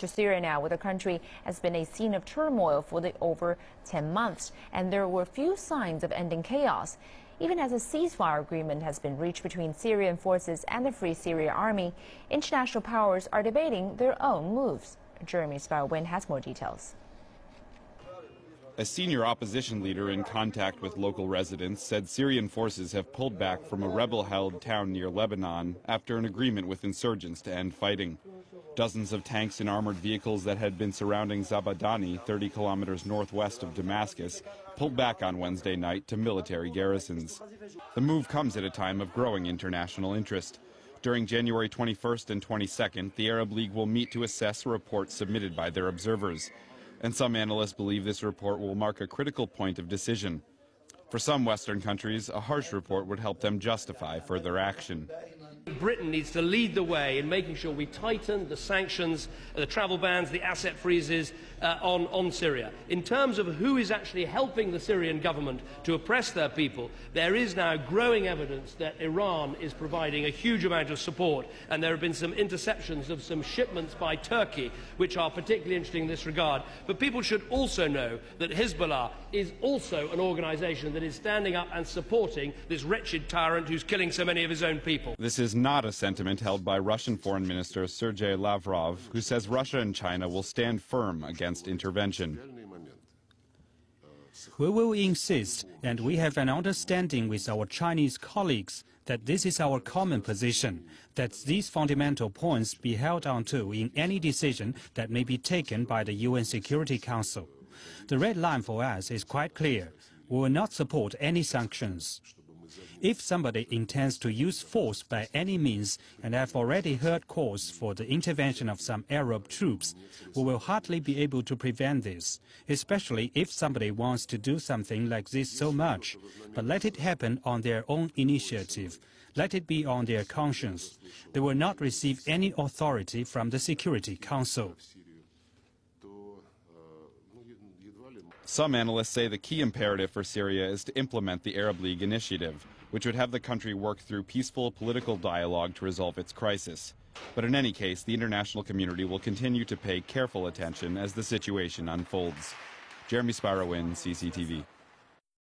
to Syria now, where the country has been a scene of turmoil for over 10 months, and there were few signs of ending chaos. Even as a ceasefire agreement has been reached between Syrian forces and the Free Syria Army, international powers are debating their own moves. Jeremy Spauwin has more details. A senior opposition leader in contact with local residents said Syrian forces have pulled back from a rebel-held town near Lebanon after an agreement with insurgents to end fighting. Dozens of tanks and armored vehicles that had been surrounding Zabadani, 30 kilometers northwest of Damascus, pulled back on Wednesday night to military garrisons. The move comes at a time of growing international interest. During January 21st and 22nd, the Arab League will meet to assess a report submitted by their observers. And some analysts believe this report will mark a critical point of decision. For some Western countries, a harsh report would help them justify further action. Britain needs to lead the way in making sure we tighten the sanctions, the travel bans, the asset freezes on Syria. In terms of who is actually helping the Syrian government to oppress their people, there is now growing evidence that Iran is providing a huge amount of support, and there have been some interceptions of some shipments by Turkey, which are particularly interesting in this regard. But people should also know that Hezbollah is also an organisation that is standing up and supporting this wretched tyrant who's killing so many of his own people. This is not a sentiment held by Russian Foreign Minister Sergei Lavrov, who says Russia and China will stand firm against intervention. We will insist, and we have an understanding with our Chinese colleagues, that this is our common position, that these fundamental points be held on to in any decision that may be taken by the UN Security Council. The red line for us is quite clear. We will not support any sanctions. If somebody intends to use force by any means, and have already heard calls for the intervention of some Arab troops, we will hardly be able to prevent this, especially if somebody wants to do something like this so much. But let it happen on their own initiative. Let it be on their conscience. They will not receive any authority from the Security Council. Some analysts say the key imperative for Syria is to implement the Arab League initiative, which would have the country work through peaceful political dialogue to resolve its crisis. But in any case, the international community will continue to pay careful attention as the situation unfolds. Jeremy Spauwin, CCTV.